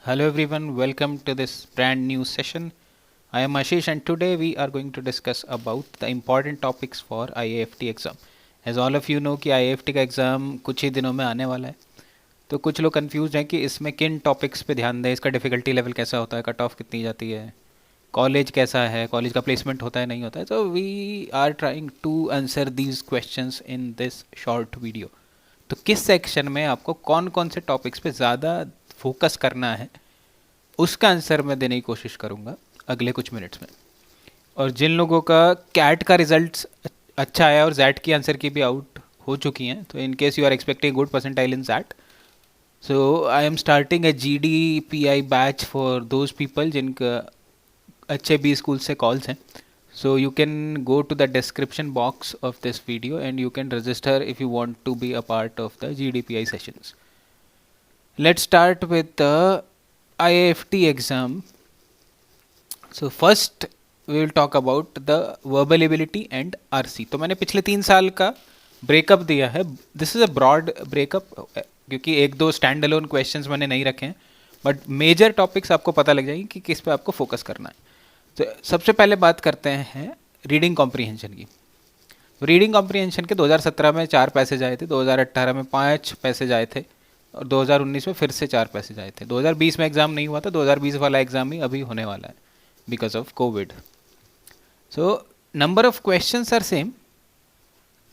Hello everyone, welcome to this brand new session. I am Ashish and today we are going to discuss about the important topics for IAFT exam. As all of you know कि IAFT का exam कुछ ही दिनों में आने वाला है, तो कुछ लोग कंफ्यूज हैं कि इसमें किन टॉपिक्स पे ध्यान दें, इसका डिफ़िकल्टी लेवल कैसा होता है, कट ऑफ कितनी जाती है, कॉलेज कैसा है, कॉलेज का प्लेसमेंट होता है नहीं होता है. तो we are trying to answer these questions in this short video. तो किस सेक्शन में आपको कौन कौन से टॉपिक्स पे ज़्यादा फोकस करना है उसका आंसर मैं देने की कोशिश करूँगा अगले कुछ मिनट्स में. और जिन लोगों का कैट का रिजल्ट अच्छा आया और जैट की आंसर की भी आउट हो चुकी हैं, तो in case you are expecting good percentile in XAT, so I am starting a GDPI batch for those people जिनका अच्छे बी स्कूल से कॉल्स हैं. So you can go to the description box of this video and you can register if you want to be a part of the GDPI sessions. Let's start with the IAFT exam. So first we will talk about the verbal ability and RC. तो मैंने पिछले 3 साल का breakup दिया है. This is a broad breakup क्योंकि एक दो स्टैंड अलोन क्वेश्चंस मैंने नहीं रखे हैं, बट मेजर टॉपिक्स आपको पता लग जाएंगे कि किस पे आपको फोकस करना है. तो सबसे पहले बात करते हैं रीडिंग कॉम्प्रीहेंशन की. रीडिंग कॉम्प्रीहेंशन के 2017 में 4 पैसेज आए थे, 2018 में 5 पैसेज आए थे और 2019 में फिर से 4 पैसेज आए थे. 2020 में एग्ज़ाम नहीं हुआ था, 2020 वाला एग्ज़ाम ही अभी होने वाला है because of COVID. So number of questions are same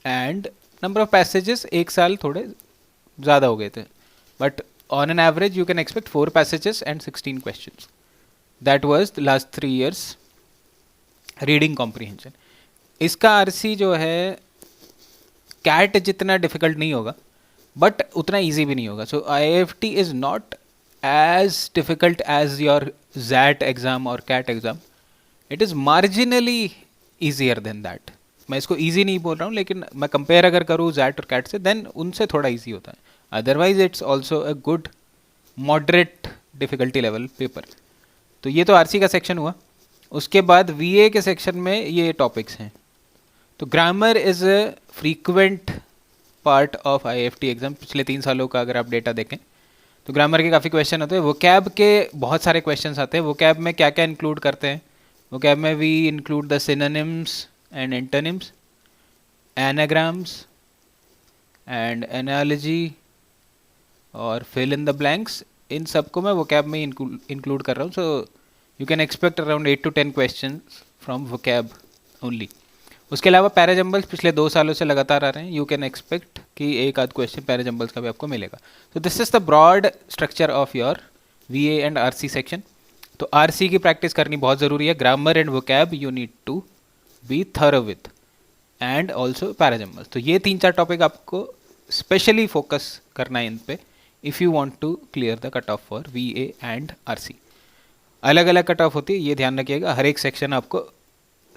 and number of passages एक साल थोड़े ज़्यादा हो गए थे, but on an average you can expect 4 passages and 16 questions. That was the last 3 years reading comprehension. इसका आरसी जो है कैट जितना डिफिकल्ट नहीं होगा बट उतना इजी भी नहीं होगा. So IAFT is not as difficult as your XAT exam और CAT exam. It is marginally easier than that. मैं इसको ईजी नहीं बोल रहा हूँ, लेकिन मैं कंपेयर अगर करूँ जैट और कैट से देन उनसे थोड़ा ईजी होता है. Otherwise it's also a good moderate difficulty level paper. तो ये तो आरसी का सेक्शन हुआ. उसके बाद VA के सेक्शन में ये टॉपिक्स हैं. तो grammar is a frequent part of IAFT exam. पिछले 3 सालों का अगर आप डेटा देखें तो ग्रामर के काफ़ी क्वेश्चन होते हैं. वोकैब के बहुत सारे क्वेश्चंस आते हैं. वोकैब में क्या क्या इंक्लूड करते हैं? वोकैब में we include the synonyms and antonyms, anagrams and analogy और फिल इन द ब्लैंक्स. इन सबको मैं वोकैब में इंक्लूड कर रहा हूँ. So you can expect around 8 to 10 question from vocab only. उसके अलावा पैराजम्बल्स पिछले 2 सालों से लगातार आ रहे हैं. यू कैन एक्सपेक्ट कि एक आध क्वेश्चन पैराजम्बल्स का भी आपको मिलेगा. तो this is the broad structure of your VA and RC section. तो RC की प्रैक्टिस करनी बहुत ज़रूरी है. Grammar and vocab you need to be thorough with and also parajumbles. तो ये 3-4 टॉपिक आपको स्पेशली फोकस करना है इन पे if you want to clear the cut off for VA and RC. अलग अलग कट ऑफ होती है, ये ध्यान रखिएगा. हर एक सेक्शन आपको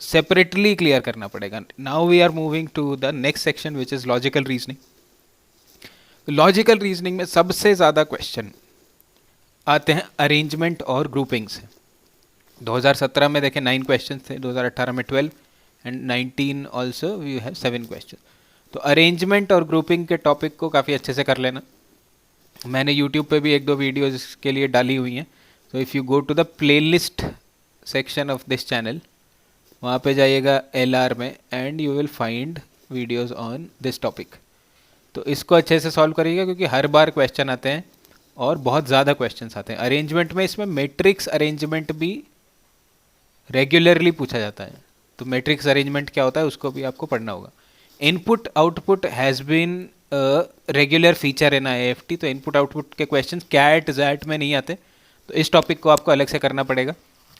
सेपरेटली क्लियर करना पड़ेगा. Now we are moving to the next section which is logical reasoning. Logical reasoning में सबसे ज़्यादा क्वेश्चन आते हैं अरेंजमेंट और ग्रुपिंग से. 2017 में देखें 9 क्वेश्चन थे, 2018 में 12 and 19 also we have 7 question. तो अरेंजमेंट और ग्रुपिंग के टॉपिक को काफ़ी अच्छे से कर लेना. मैंने यूट्यूब पे भी 1-2 वीडियोज़ इसके लिए डाली हुई हैं. तो if you go to the playlist section of this channel, वहाँ पे जाइएगा LR में and you will find videos on this topic. तो इसको अच्छे से सॉल्व करिएगा क्योंकि हर बार क्वेश्चन आते हैं और बहुत ज़्यादा क्वेश्चंस आते हैं. अरेंजमेंट में इसमें मैट्रिक्स अरेंजमेंट भी रेगुलरली पूछा जाता है. तो मैट्रिक्स अरेंजमेंट क्या होता है उसको भी आपको पढ़ना होगा. Input output has been regular feature in IAFT. तो इनपुट आउटपुट के क्वेश्चन कैट जैट में नहीं आते, तो इस टॉपिक को आपको अलग से करना पड़ेगा.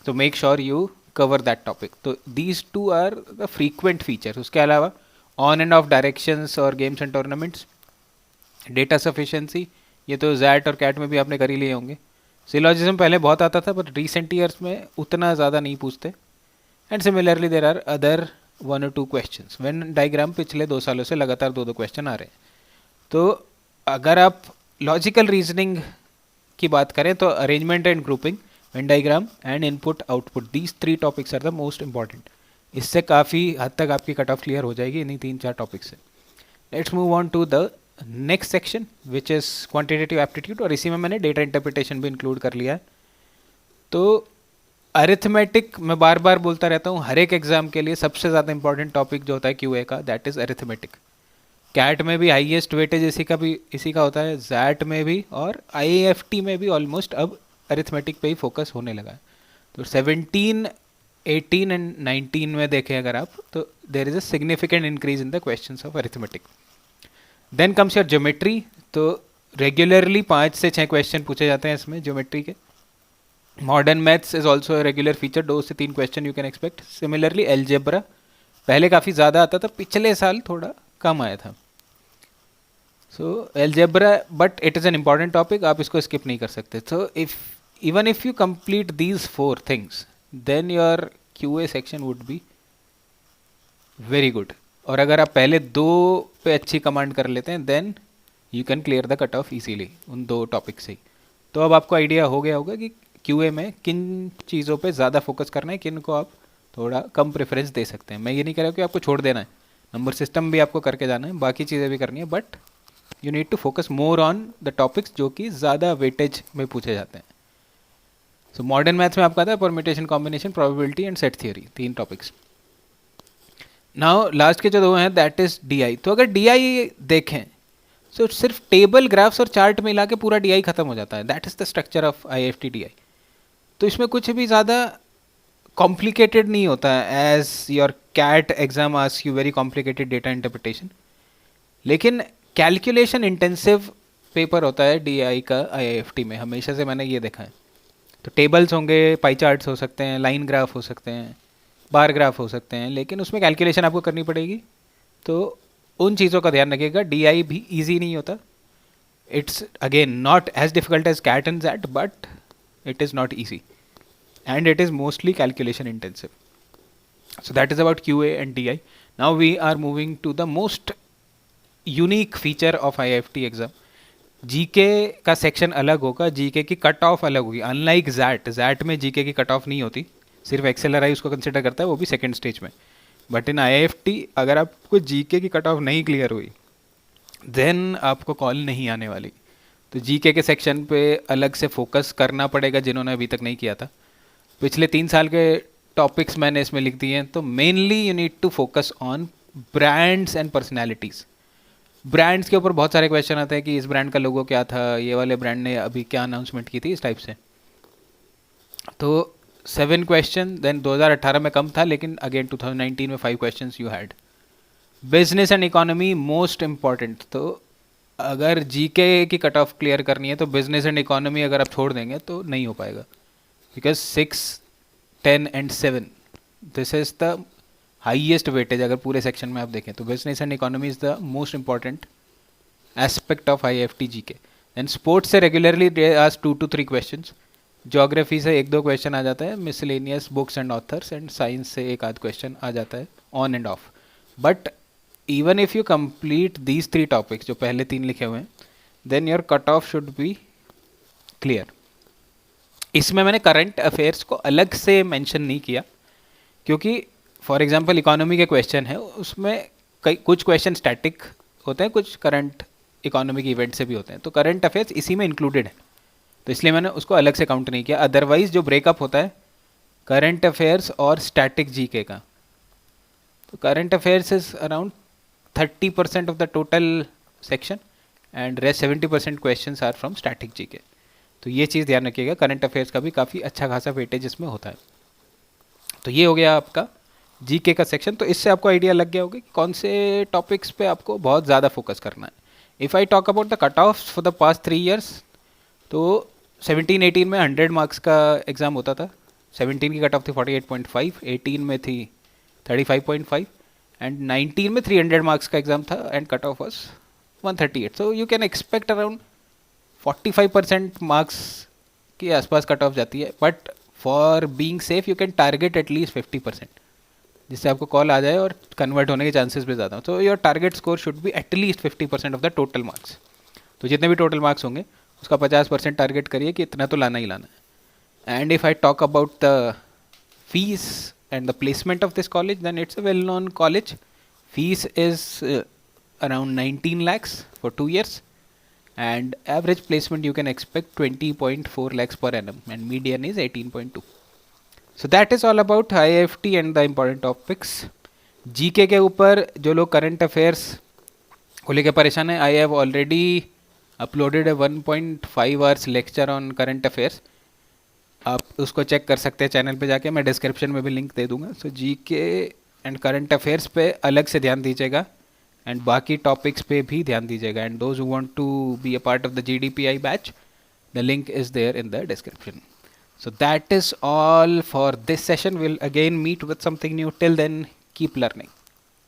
तो make sure you cover that topic. तो these 2 are the frequent features. उसके अलावा ऑन एंड ऑफ डायरेक्शंस और games and tournaments, data sufficiency, ये तो जैट और कैट में भी आपने कर ही लिए होंगे. सिलॉजिज्म पहले बहुत आता था बट रिसेंट ईयर्स में उतना ज़्यादा नहीं पूछते. And similarly there are other 1 or 2 questions. Venn diagram पिछले 2 सालों से लगातार 2-2 क्वेश्चन आ रहे हैं. तो अगर आप लॉजिकल रीजनिंग की बात करें तो arrangement and grouping, Venn diagram and input output, these 3 topics are the most important. इससे काफ़ी हद तक आपकी कट ऑफ क्लियर हो जाएगी इन्हीं 3-4 टॉपिक से. Let's move on to the next section which is quantitative aptitude, और इसी में मैंने डेटा इंटरप्रिटेशन भी इंक्लूड कर लिया है। तो अरिथमेटिक मैं बार बार बोलता रहता हूँ, हर एक एग्जाम के लिए सबसे ज़्यादा इंपॉर्टेंट टॉपिक जो होता है क्यूए का, दैट इज़ अरिथमेटिक। कैट में भी हाईएस्ट वेटेज इसी का होता है, जैट में भी, और आईएएफटी में भी ऑलमोस्ट अब अरिथमेटिक पे ही फोकस होने लगा है। तो 17, 18 एंड 19 में देखें अगर आप, तो there is a significant increase in the questions of arithmetic. Then comes your geometry. तो रेगुलरली 5 से 6 क्वेश्चन पूछे जाते हैं इसमें ज्योमेट्री के। Modern maths is also a regular feature, 2 से 3 question you can expect. Similarly algebra पहले काफ़ी ज़्यादा आता था, पिछले साल थोड़ा कम आया था। So algebra, but it is an important topic, आप इसको स्किप नहीं कर सकते। So even if you complete these 4 things, then your QA section would be very good. और अगर आप पहले 2 पे अच्छी कमांड कर लेते हैं, then you can clear the cut off easily उन 2 टॉपिक से ही। तो अब आपको आइडिया हो गया होगा कि क्यूए में किन चीज़ों पे ज़्यादा फोकस करना है, किन को आप थोड़ा कम प्रेफरेंस दे सकते हैं। मैं ये नहीं कह रहा कि आपको छोड़ देना है, नंबर सिस्टम भी आपको करके जाना है, बाकी चीज़ें भी करनी है, but you need to focus more on the topics जो कि ज़्यादा वेटेज में पूछे जाते हैं। सो मॉडर्न मैथ्स में आपका था permutation, combination, probability and set theory, 3 topics. Now last के जो 2 हैं दैट इज़ डीआई। तो अगर डीआई देखें, सो सिर्फ टेबल, ग्राफ्स और चार्ट में मिला के पूरा डीआई खत्म हो जाता है। That is the structure of IFT DI. तो इसमें कुछ भी ज़्यादा कॉम्प्लिकेटेड नहीं होता है, as your CAT exam ask you very complicated data interpretation. लेकिन कैलकुलेशन इंटेंसिव पेपर होता है डीआई का आईआईएफटी में, हमेशा से मैंने ये देखा है। तो टेबल्स होंगे, पाई चार्ट्स हो सकते हैं, लाइन ग्राफ हो सकते हैं, बार ग्राफ हो सकते हैं, लेकिन उसमें कैलकुलेशन आपको करनी पड़ेगी। तो उन चीज़ों का ध्यान रखिएगा। डीआई भी ईजी नहीं होता, it's again not as difficult as CAT and XAT, but it is not easy and it is mostly calculation intensive. So that is about QA and DI. Now we are moving to the most unique feature of IIFT exam. GK का section अलग होगा, GK की cut off अलग होगी। Unlike jet में GK की cut off नहीं होती, सिर्फ एक्सेलआरआई उसको कंसिडर करता है, वो भी सेकेंड स्टेज में। बट इन आईआईएफटी अगर आपको जीके की कट ऑफ नहीं क्लियर हुई, देन आपको कॉल नहीं आने वाली। तो जीके के सेक्शन पे अलग से फोकस करना पड़ेगा जिन्होंने अभी तक नहीं किया था। पिछले 3 साल के टॉपिक्स मैंने इसमें लिख दिए हैं। तो mainly you need to focus on brands and personalities. Brands के ऊपर बहुत सारे क्वेश्चन आते हैं कि इस ब्रांड का लोगो क्या था, ये वाले ब्रांड ने अभी क्या अनाउंसमेंट की थी, इस टाइप से। तो 7 क्वेश्चन, देन 2018 में कम था, लेकिन अगेन 2019 में 5 question you had. Business and economy most important. तो अगर जीके की कट ऑफ क्लियर करनी है तो बिजनेस एंड इकोनॉमी अगर आप छोड़ देंगे तो नहीं हो पाएगा, because 6, 10 and 7 this is the highest weightage. अगर पूरे सेक्शन में आप देखें तो business and economy is the most important aspect of IFT GK. And sports से रेगुलरली आज 2 to 3 क्वेश्चन, ज्योग्राफी से 1-2 क्वेश्चन आ जाता है, miscellaneous books and authors, and science से 1-आध क्वेश्चन आ जाता है on and of. But even if you complete these 3 topics जो पहले 3 लिखे हुए हैं, then your cut off should be clear. इसमें मैंने करंट अफेयर्स को अलग से मेंशन नहीं किया, क्योंकि फॉर एग्जांपल इकोनॉमी के क्वेश्चन है, उसमें कुछ क्वेश्चन स्टैटिक होते हैं, कुछ करंट इकोनॉमिक इवेंट से भी होते हैं। तो करंट अफेयर्स इसी में इंक्लूडेड है, तो इसलिए मैंने उसको अलग से काउंट नहीं किया। अदरवाइज जो ब्रेकअप होता है करंट अफेयर्स और स्टैटिक जीके का, तो current affairs is around 30% of the total section and rest 70% questions are from static GK. तो ये चीज़ ध्यान रखिएगा, करंट अफेयर्स का भी काफ़ी अच्छा खासा वेटेज इसमें होता है। तो ये हो गया आपका जीके का सेक्शन। तो इससे आपको आइडिया लग गया होगा कि कौन से टॉपिक्स पे आपको बहुत ज़्यादा फोकस करना है। If I talk about the cut off for the past 3 years, तो 17-18 में 100 मार्क्स का एग्ज़ाम होता था। 17 की कट ऑफ थी 48.5, 18 में थी 35.5 एंड 19 में 300 मार्क्स का एग्जाम था and cut off was 138। So you can expect around 45% marks के आसपास कट ऑफ जाती है, but for being safe you can target at least 50%, जिससे आपको कॉल आ जाए और कन्वर्ट होने के चांसेस भी ज़्यादा हो। So your target score should be at least 50% of the total marks. तो जितने भी टोटल मार्क्स होंगे उसका 50% टारगेट करिए कि इतना तो लाना ही लाना है। And if I talk about the fees and the placement of this college, then it's a well known college. Fees is around 19 lakhs for 2 years, and average placement you can expect 20.4 lakhs per annum, and median is 18.2. So that is all about IIFT and the important topics. GK के ऊपर जो लोग current affairs को लेकर परेशान है, I have already uploaded A 1.5 hours lecture on current affairs. आप उसको चेक कर सकते हैं चैनल पे जाके, मैं डिस्क्रिप्शन में भी लिंक दे दूंगा. सो जीके एंड करंट अफेयर्स पे अलग से ध्यान दीजिएगा, एंड बाकी टॉपिक्स पे भी ध्यान दीजिएगा. And those who want to be a part of the GDPI batch, the link is there in the description. So that is all for this session. We'll again meet with something new. Till then, keep learning.